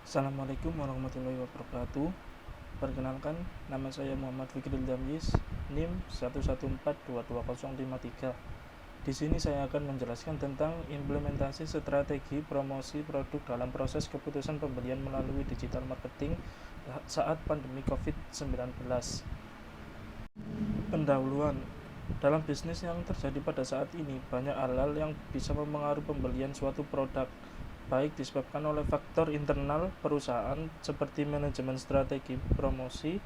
Assalamualaikum warahmatullahi wabarakatuh. Perkenalkan, nama saya Muhammad Fikril Damyis, NIM 114220053. Di sini saya akan menjelaskan tentang implementasi strategi promosi produk dalam proses keputusan pembelian melalui digital marketing saat pandemi COVID-19. Pendahuluan. Dalam bisnis yang terjadi pada saat ini, banyak hal-hal yang bisa mempengaruhi pembelian suatu produk, baik disebabkan oleh faktor internal perusahaan seperti manajemen strategi promosi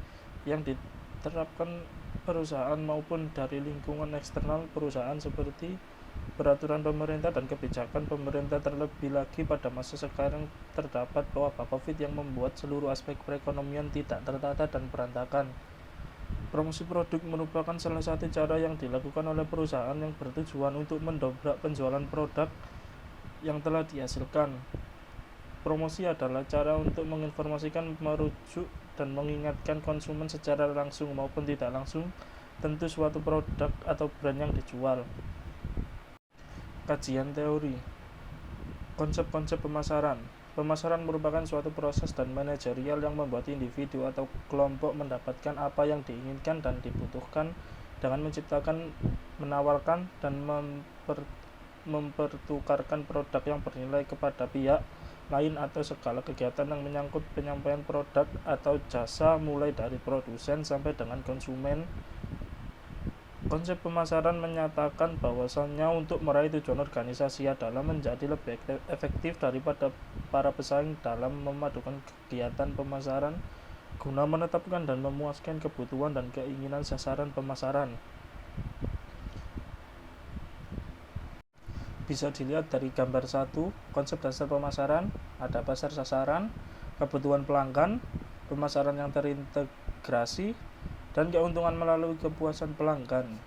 yang diterapkan perusahaan maupun dari lingkungan eksternal perusahaan seperti peraturan pemerintah dan kebijakan pemerintah. Terlebih lagi pada masa sekarang terdapat wabah COVID yang membuat seluruh aspek perekonomian tidak tertata dan berantakan. Promosi produk merupakan salah satu cara yang dilakukan oleh perusahaan yang bertujuan untuk mendobrak penjualan produk yang telah dihasilkan. Promosi adalah cara untuk menginformasikan, merujuk, dan mengingatkan konsumen secara langsung maupun tidak langsung tentu suatu produk atau brand yang dijual. Kajian teori. Konsep-konsep pemasaran. Pemasaran merupakan suatu proses dan manajerial yang membuat individu atau kelompok mendapatkan apa yang diinginkan dan dibutuhkan dengan menciptakan, menawarkan, dan mempertukarkan produk yang bernilai kepada pihak lain atau segala kegiatan yang menyangkut penyampaian produk atau jasa mulai dari produsen sampai dengan konsumen. Konsep pemasaran menyatakan bahwasannya untuk meraih tujuan organisasi adalah menjadi lebih efektif daripada para pesaing dalam memadukan kegiatan pemasaran guna menetapkan dan memuaskan kebutuhan dan keinginan sasaran pemasaran. Bisa dilihat dari gambar 1, konsep dasar pemasaran, ada pasar sasaran, kebutuhan pelanggan, pemasaran yang terintegrasi, dan keuntungan melalui kepuasan pelanggan.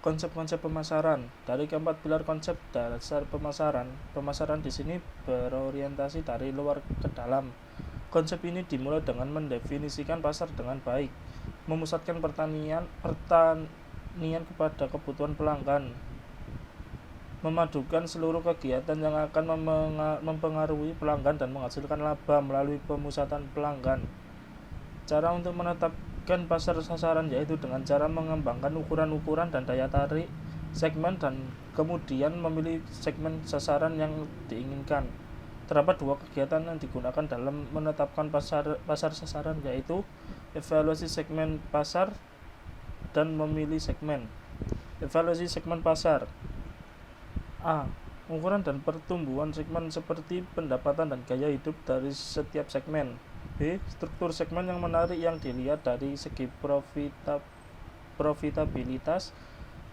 Konsep-konsep pemasaran. Dari keempat pilar konsep dasar pemasaran, pemasaran di sini berorientasi dari luar ke dalam. Konsep ini dimulai dengan mendefinisikan pasar dengan baik, memusatkan pertanian kepada kebutuhan pelanggan, memadukan seluruh kegiatan yang akan mempengaruhi pelanggan dan menghasilkan laba melalui pemusatan pelanggan. Cara untuk menetapkan pasar sasaran yaitu dengan cara mengembangkan ukuran-ukuran dan daya tarik segmen dan kemudian memilih segmen sasaran yang diinginkan. Terdapat dua kegiatan yang digunakan dalam menetapkan pasar sasaran, yaitu evaluasi segmen pasar dan memilih segmen. Evaluasi segmen pasar. A. Ukuran dan pertumbuhan segmen seperti pendapatan dan gaya hidup dari setiap segmen. B. Struktur segmen yang menarik yang dilihat dari segi profitabilitas,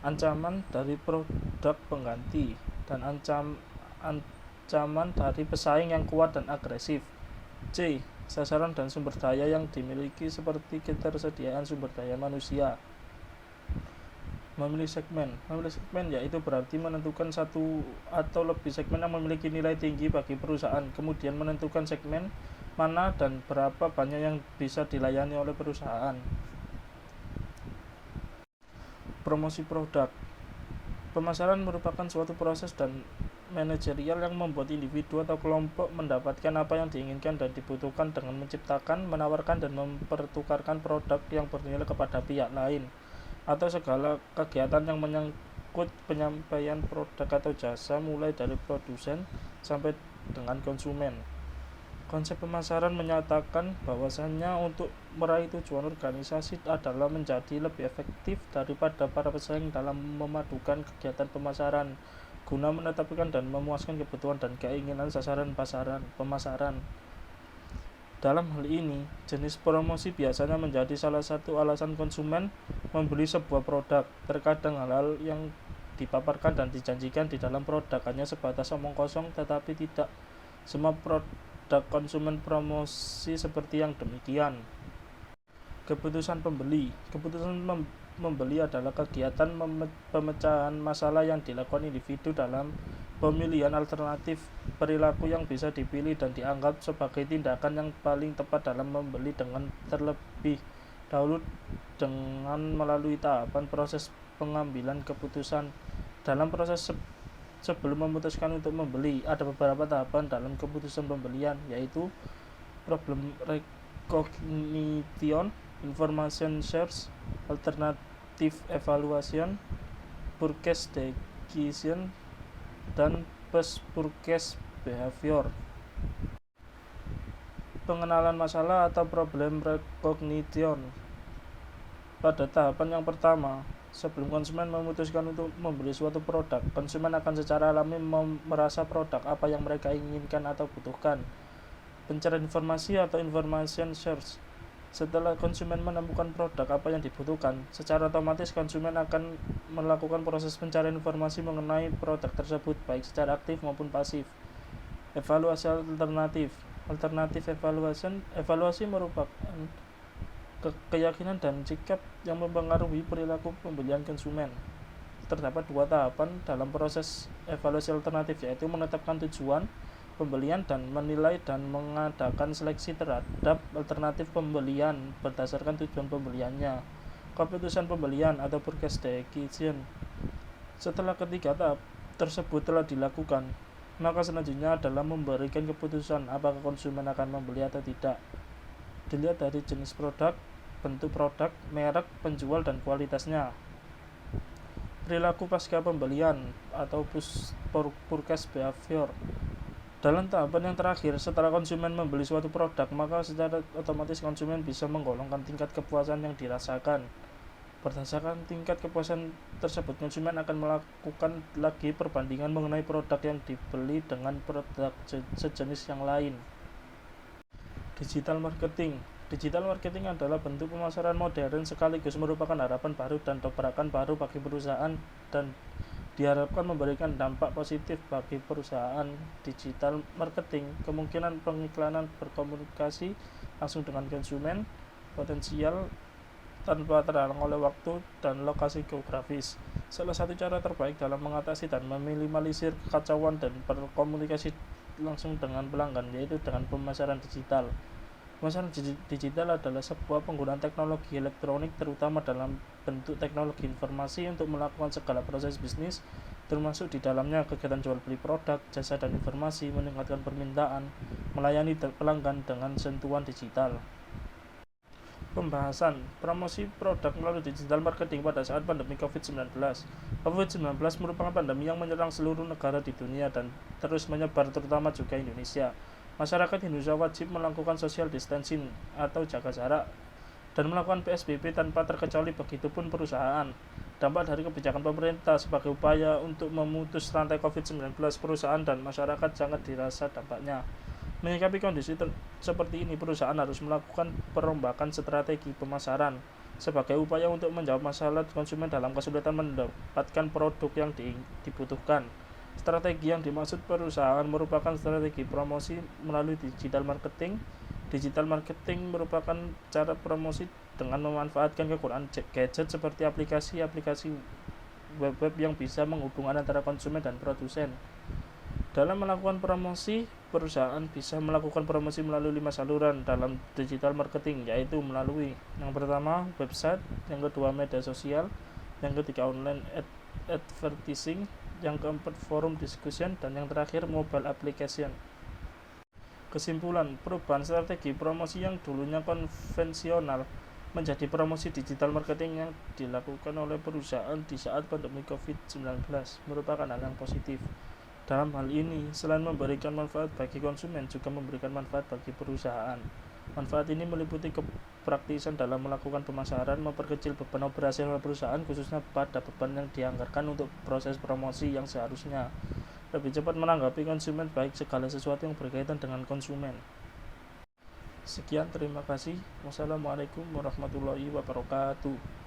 ancaman dari produk pengganti, dan ancaman dari pesaing yang kuat dan agresif. C. Sasaran dan sumber daya yang dimiliki seperti ketersediaan sumber daya manusia. Memilih segmen yaitu berarti menentukan satu atau lebih segmen yang memiliki nilai tinggi bagi perusahaan, kemudian menentukan segmen mana dan berapa banyak yang bisa dilayani oleh perusahaan. Promosi produk. Pemasaran merupakan suatu proses dan manajerial yang membuat individu atau kelompok mendapatkan apa yang diinginkan dan dibutuhkan dengan menciptakan, menawarkan, dan mempertukarkan produk yang bernilai kepada pihak lain atau segala kegiatan yang menyangkut penyampaian produk atau jasa mulai dari produsen sampai dengan konsumen. Konsep pemasaran menyatakan bahwasannya untuk meraih tujuan organisasi adalah menjadi lebih efektif daripada para pesaing dalam memadukan kegiatan pemasaran guna menetapkan dan memuaskan kebutuhan dan keinginan sasaran pemasaran. Dalam hal ini, jenis promosi biasanya menjadi salah satu alasan konsumen membeli sebuah produk. Terkadang hal-hal yang dipaparkan dan dijanjikan di dalam produk hanya sebatas omong kosong, tetapi tidak semua produk konsumen promosi seperti yang demikian. Keputusan pembeli. Keputusan membeli adalah kegiatan pemecahan masalah yang dilakukan individu dalam pemilihan alternatif perilaku yang bisa dipilih dan dianggap sebagai tindakan yang paling tepat dalam membeli, dengan terlebih dahulu dengan melalui tahapan proses pengambilan keputusan. Dalam proses sebelum memutuskan untuk membeli. Ada beberapa tahapan dalam keputusan pembelian, yaitu problem recognition, information search, alternative evaluation, purchase decision, dan post-purchase behavior. Pengenalan masalah atau problem recognition. Pada tahapan yang pertama, sebelum konsumen memutuskan untuk membeli suatu produk, konsumen akan secara alami merasa produk apa yang mereka inginkan atau butuhkan. Pencarian informasi atau information search. Setelah konsumen menemukan produk apa yang dibutuhkan, secara otomatis konsumen akan melakukan proses pencarian informasi mengenai produk tersebut, baik secara aktif maupun pasif. Evaluasi alternatif. Alternative evaluation. Evaluasi merupakan keyakinan dan sikap yang mempengaruhi perilaku pembelian konsumen. Terdapat dua tahapan dalam proses evaluasi alternatif, yaitu menetapkan tujuan pembelian dan menilai dan mengadakan seleksi terhadap alternatif pembelian berdasarkan tujuan pembeliannya. Keputusan pembelian atau purchase decision. Setelah ketiga tahap tersebut telah dilakukan, maka selanjutnya adalah memberikan keputusan apakah konsumen akan membeli atau tidak. Dilihat dari jenis produk, bentuk produk, merek, penjual, dan kualitasnya. Perilaku pasca pembelian atau purchase behavior. Dalam tahapan yang terakhir, setelah konsumen membeli suatu produk, maka secara otomatis konsumen bisa menggolongkan tingkat kepuasan yang dirasakan. Berdasarkan tingkat kepuasan tersebut, konsumen akan melakukan lagi perbandingan mengenai produk yang dibeli dengan produk sejenis yang lain. Digital marketing. Digital marketing adalah bentuk pemasaran modern sekaligus merupakan harapan baru dan dobrakan baru bagi perusahaan dan diharapkan memberikan dampak positif bagi perusahaan. Digital marketing kemungkinan pengiklanan berkomunikasi langsung dengan konsumen potensial tanpa terhalang oleh waktu dan lokasi geografis. Salah satu cara terbaik dalam mengatasi dan meminimalisir kekacauan dan berkomunikasi langsung dengan pelanggan yaitu dengan pemasaran digital. Pemasaran digital adalah sebuah penggunaan teknologi elektronik terutama dalam bentuk teknologi informasi untuk melakukan segala proses bisnis, termasuk di dalamnya kegiatan jual beli produk, jasa dan informasi, meningkatkan permintaan, melayani pelanggan dengan sentuhan digital. Pembahasan promosi produk melalui digital marketing pada saat pandemi COVID-19. COVID-19 merupakan pandemi yang menyerang seluruh negara di dunia dan terus menyebar terutama juga Indonesia. Masyarakat Indonesia wajib melakukan social distancing atau jaga jarak dan melakukan PSBB tanpa terkecuali, begitupun perusahaan. Dampak dari kebijakan pemerintah sebagai upaya untuk memutus rantai COVID-19, perusahaan dan masyarakat sangat dirasa dampaknya. Menyikapi kondisi seperti ini, perusahaan harus melakukan perombakan strategi pemasaran sebagai upaya untuk menjawab masalah konsumen dalam kesulitan mendapatkan produk yang dibutuhkan. Strategi yang dimaksud perusahaan merupakan strategi promosi melalui digital marketing. Digital marketing merupakan cara promosi dengan memanfaatkan kegunaan gadget seperti aplikasi-aplikasi web yang bisa menghubungkan antara konsumen dan produsen. Dalam melakukan promosi, perusahaan bisa melakukan promosi melalui 5 saluran dalam digital marketing, yaitu melalui yang pertama website, yang kedua media sosial, yang ketiga online advertising, yang keempat forum discussion, dan yang terakhir mobile application. Kesimpulan, perubahan strategi promosi yang dulunya konvensional menjadi promosi digital marketing yang dilakukan oleh perusahaan di saat pandemi COVID-19 merupakan hal yang positif. Dalam hal ini, selain memberikan manfaat bagi konsumen, juga memberikan manfaat bagi perusahaan. Manfaat ini meliputi kepraktisan dalam melakukan pemasaran, memperkecil beban operasional perusahaan, khususnya pada beban yang dianggarkan untuk proses promosi yang seharusnya lebih cepat menanggapi konsumen, baik segala sesuatu yang berkaitan dengan konsumen. Sekian, terima kasih. Wassalamualaikum warahmatullahi wabarakatuh.